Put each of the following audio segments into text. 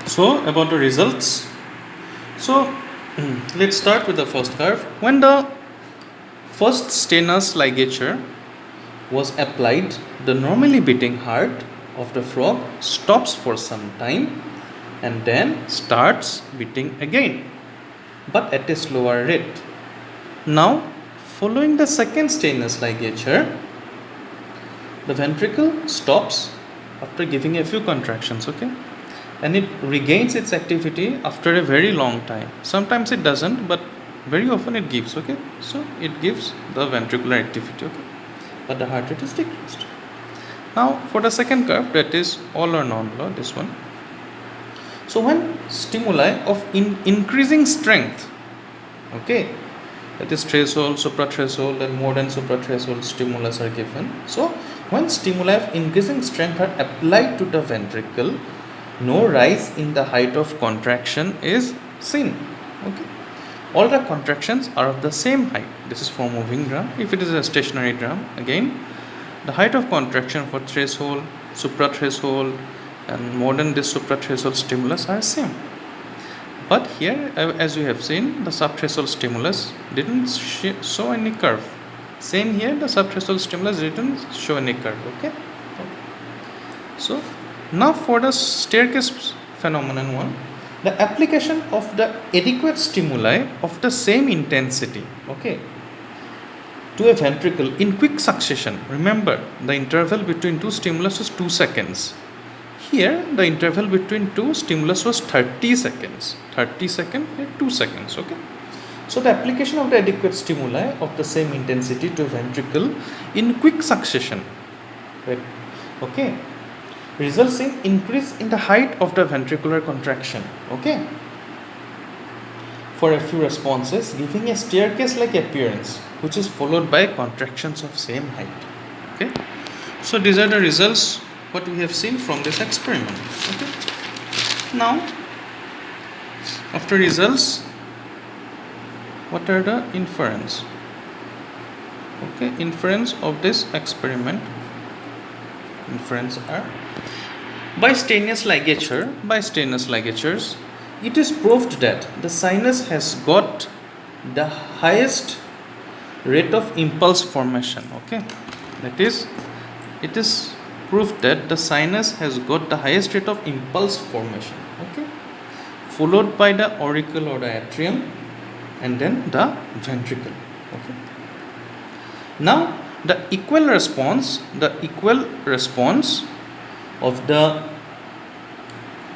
So about the results. So let's start with the first curve. When the first Stener's ligature was applied, the normally beating heart of the frog stops for some time and then starts beating again, but at a slower rate. Now, following the second Stener's ligature, the ventricle stops after giving a few contractions, okay? And it regains its activity after a very long time. Sometimes it doesn't, but very often it gives, okay? So it gives the ventricular activity, okay? But the heart rate is decreased. Now for the second curve, that is all or non-law, this one. So when stimuli of increasing strength, okay, that is threshold, suprathreshold and more than suprathreshold stimulus are given. So when stimuli of increasing strength are applied to the ventricle, no rise in the height of contraction is seen. Okay, all the contractions are of the same height. This is for moving drum. If it is a stationary drum, again the height of contraction for threshold, suprathreshold and more than this suprathreshold stimulus are same. But here, as you have seen, the subthreshold stimulus didn't show any curve. Same here, the subthreshold stimulus didn't show any curve. Okay. So now for the staircase phenomenon one, the application of the adequate stimuli of the same intensity, okay, to a ventricle in quick succession. Remember, the interval between two stimulus was 2 seconds. Here, the interval between two stimulus was 30 seconds. 30 seconds and 2 seconds, okay. So the application of the adequate stimuli of the same intensity to a ventricle in quick succession, right, okay, results in increase in the height of the ventricular contraction, okay, for a few responses, giving a staircase like appearance which is followed by contractions of same height. Okay, so these are the results what we have seen from this experiment. Okay, now after results, what are the inference? Okay, inference of this experiment. Inference are by Stenius ligatures, it is proved that the sinus has got the highest rate of impulse formation. Okay, that is, it is proved that the sinus has got the highest rate of impulse formation. Okay, followed by the auricle or the atrium, and then the ventricle. Okay. Now the equal response of the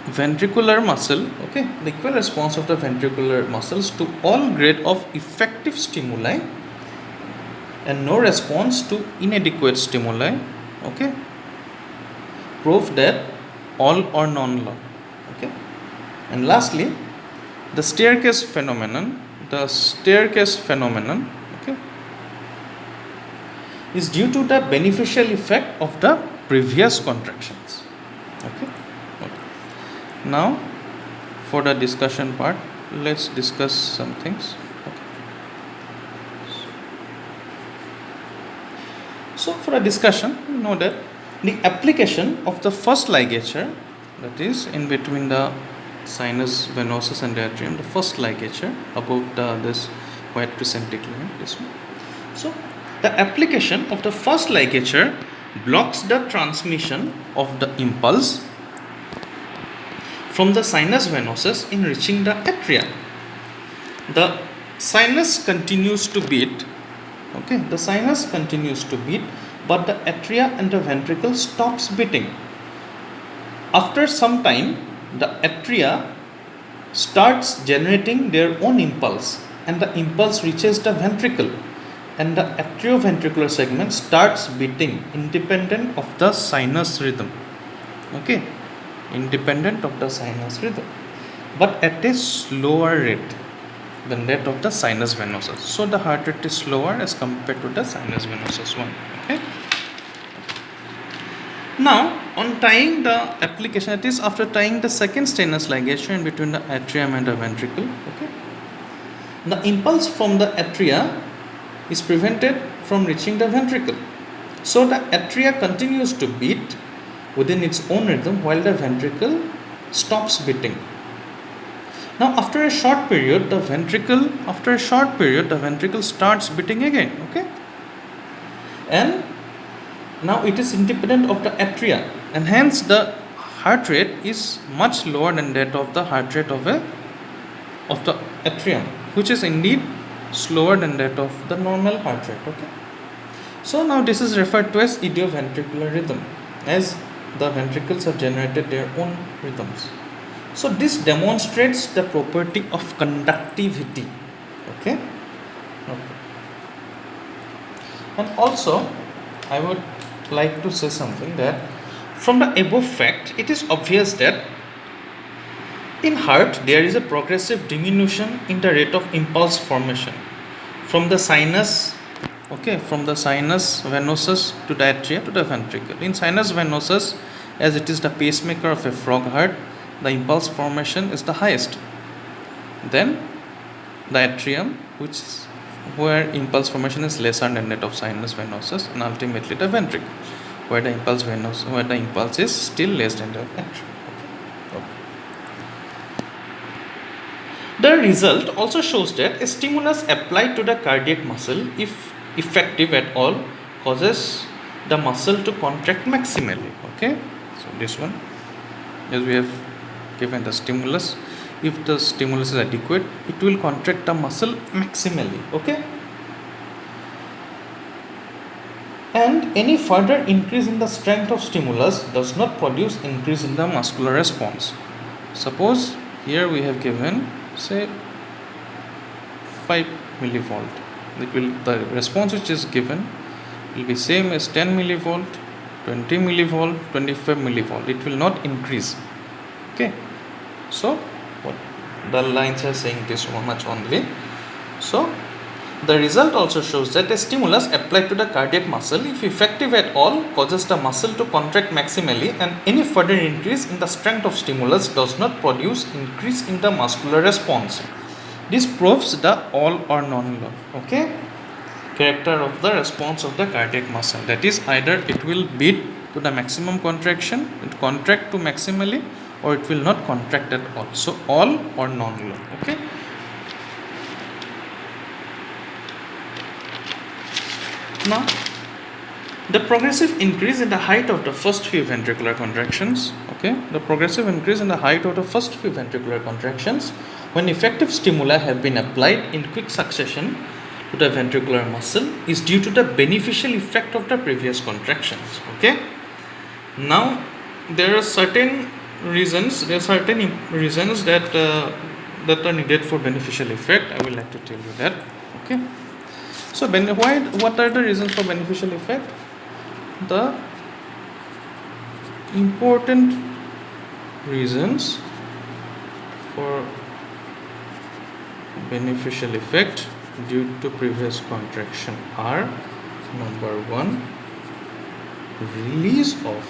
ventricular muscle, okay, the equal response of the ventricular muscles to all grade of effective stimuli and no response to inadequate stimuli, okay, prove that all or non law. Okay, and lastly, the staircase phenomenon, okay, is due to the beneficial effect of the previous contractions. Okay. Now for the discussion part, let's discuss some things. Okay. So for a discussion, we know that the application of the first ligature, that is in between the sinus venosus and the atrium, the first ligature above this white crescentic line, this one. So the application of the first ligature blocks the transmission of the impulse from the sinus venosus in reaching the atria. The sinus continues to beat, okay, the sinus continues to beat, but the atria and the ventricle stops beating. After some time, the atria starts generating their own impulse, and the impulse reaches the ventricle, and the atrioventricular segment starts beating independent of the sinus rhythm. Okay, independent of the sinus rhythm, but at a slower rate than that of the sinus venosus. So the heart rate is slower as compared to the sinus venosus one. Okay. Now on tying the application, it is after tying the second Stenius ligature in between the atrium and the ventricle. Okay, the impulse from the atria is prevented from reaching the ventricle. So the atria continues to beat within its own rhythm while the ventricle stops beating. Now after a short period the ventricle starts beating again. Okay, and now it is independent of the atria, and hence the heart rate is much lower than that of the heart rate of the atrium, which is indeed slower than that of the normal heart rate. Okay, so now this is referred to as idioventricular rhythm, as the ventricles have generated their own rhythms. So this demonstrates the property of conductivity. Okay, okay. And also I would like to say something, that from the above fact it is obvious that in heart there is a progressive diminution in the rate of impulse formation from the sinus venosus to the atria to the ventricle. In sinus venosus, as it is the pacemaker of a frog heart, the impulse formation is the highest. Then the atrium, where impulse formation is lesser than that of sinus venosus, and ultimately the ventricle, where the impulse is still less than the atrium. Okay. The result also shows that a stimulus applied to the cardiac muscle, if effective at all, causes the muscle to contract maximally. Okay, so this one, as we have given the stimulus, if the stimulus is adequate, it will contract the muscle maximally. Okay, and any further increase in the strength of stimulus does not produce increase in the muscular response. Suppose here we have given, say, 5 millivolt. The response which is given will be same as 10 millivolt, 20 millivolt, 25 millivolt. It will not increase. Okay, so what the lines are saying this much only. So the result also shows that a stimulus applied to the cardiac muscle, if effective at all, causes the muscle to contract maximally, and any further increase in the strength of stimulus does not produce increase in the muscular response. This proves the all or none law. Okay, character of the response of the cardiac muscle, that is, either it will beat to the maximum contraction, it contract to maximally, or it will not contract at all. So all or none law. Okay. Now, the progressive increase in the height of the first few ventricular contractions, when effective stimuli have been applied in quick succession to the ventricular muscle, is due to the beneficial effect of the previous contractions. Okay. Now, there are certain reasons that are needed for beneficial effect. I will like to tell you that. Okay. So what are the reasons for beneficial effect? The important reasons for beneficial effect due to previous contraction are: number 1, release of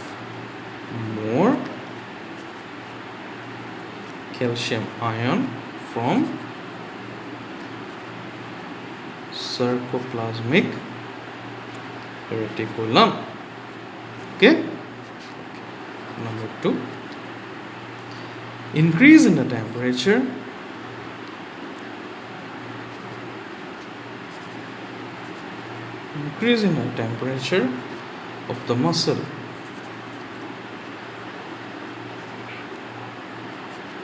more calcium ion from sarcoplasmic reticulum. Okay. Number 2, increase in the temperature of the muscle.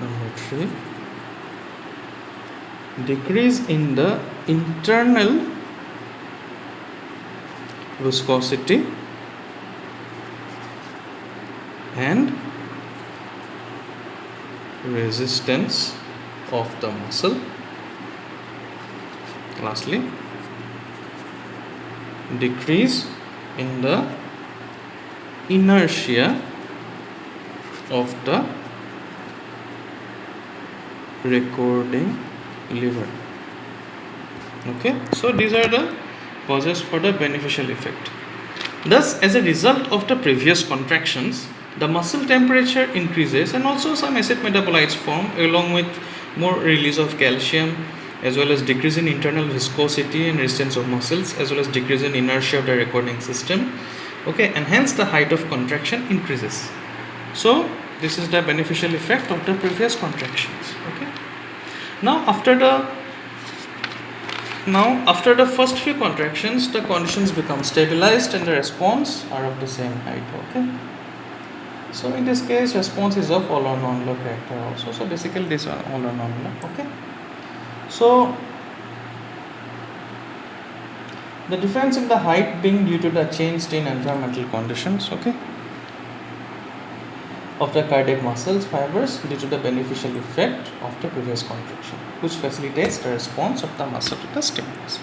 Number 3, decrease in the internal viscosity and resistance of the muscle. Lastly, decrease in the inertia of the recording liver. Okay, so these are the causes for the beneficial effect. Thus, as a result of the previous contractions, the muscle temperature increases and also some acid metabolites form, along with more release of calcium, as well as decrease in internal viscosity and resistance of muscles, as well as decrease in inertia of the recording system. Okay, and hence the height of contraction increases. So This is the beneficial effect of the previous contractions. Okay. Now after the first few contractions, the conditions become stabilized and the response are of the same height. Okay. So in this case, response is of all or non-low character also. So basically this one all or non-low. Okay. So the difference in the height being due to the change in environmental conditions. Okay. Of the cardiac muscles fibers due to the beneficial effect of the previous contraction, which facilitates the response of the muscle to the stimulus.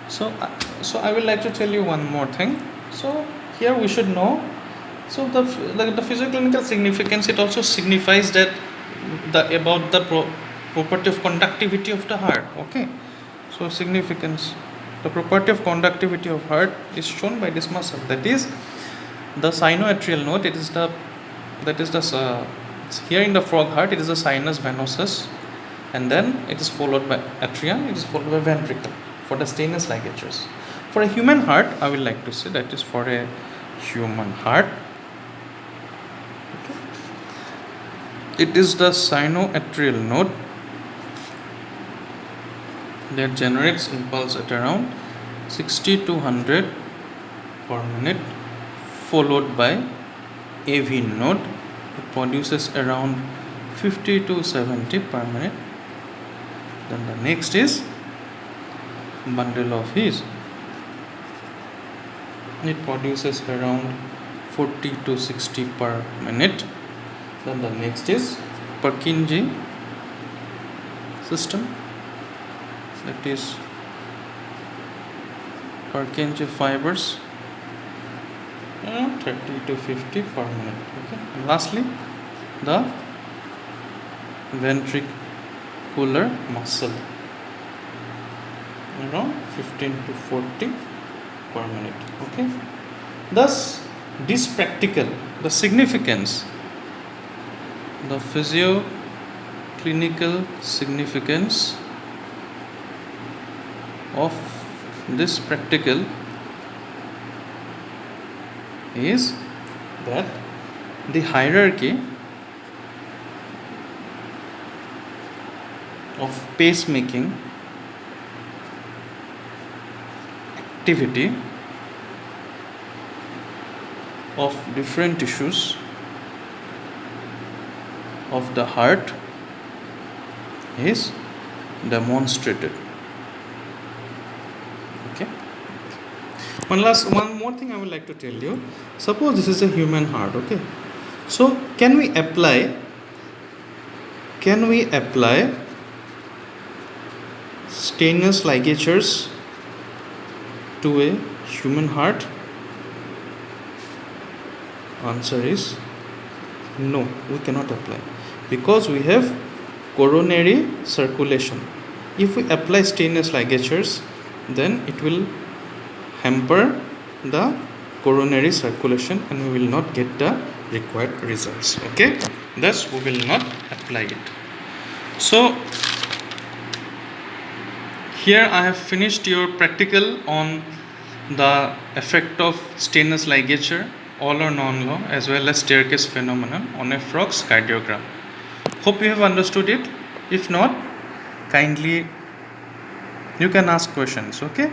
So I will like to tell you one more thing. So here we should know. So the physioclinical significance, it also signifies that about the property of conductivity of the heart. Okay. So significance, the property of conductivity of heart is shown by this muscle. That is the sinoatrial node. Here in the frog heart, it is the sinus venosus, and then it is followed by atria, it is followed by ventricle for the stainless ligatures. For a human heart, I will like to say that is for a human heart, okay, it is the sinoatrial node that generates impulse at around 60 to 100 per minute, followed by AV node. It produces around 50 to 70 per minute. Then the next is bundle of His. It produces around 40 to 60 per minute. Then the next is Purkinje system. That is Purkinje fibers, 30 to 50 per minute. Okay. And lastly, the ventricular muscle, around 15 to 40 per minute. Okay. Thus, this practical, the significance, the physioclinical significance of this practical is that the hierarchy of pacemaking activity of different tissues of the heart is demonstrated. Okay. One more thing I would like to tell you. Suppose this is a human heart. Okay. So can we apply stainless ligatures to a human heart? Answer is no, we cannot apply, because we have coronary circulation. If we apply stainless ligatures, then it will hamper the coronary circulation and we will not get the required results. Okay, thus we will not apply it. So here I have finished your practical on the effect of stainless ligature, all or non-law, as well as staircase phenomenon on a frog's cardiogram. Hope you have understood it. If not, kindly you can ask questions. Okay.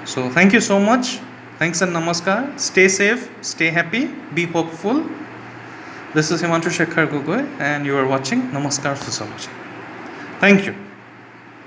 So thank you so much. Thanks and namaskar. Stay safe, stay happy, be hopeful. This is Himanshu Shekhar Gogoi and you are watching Namaskar Physiology. Thank you.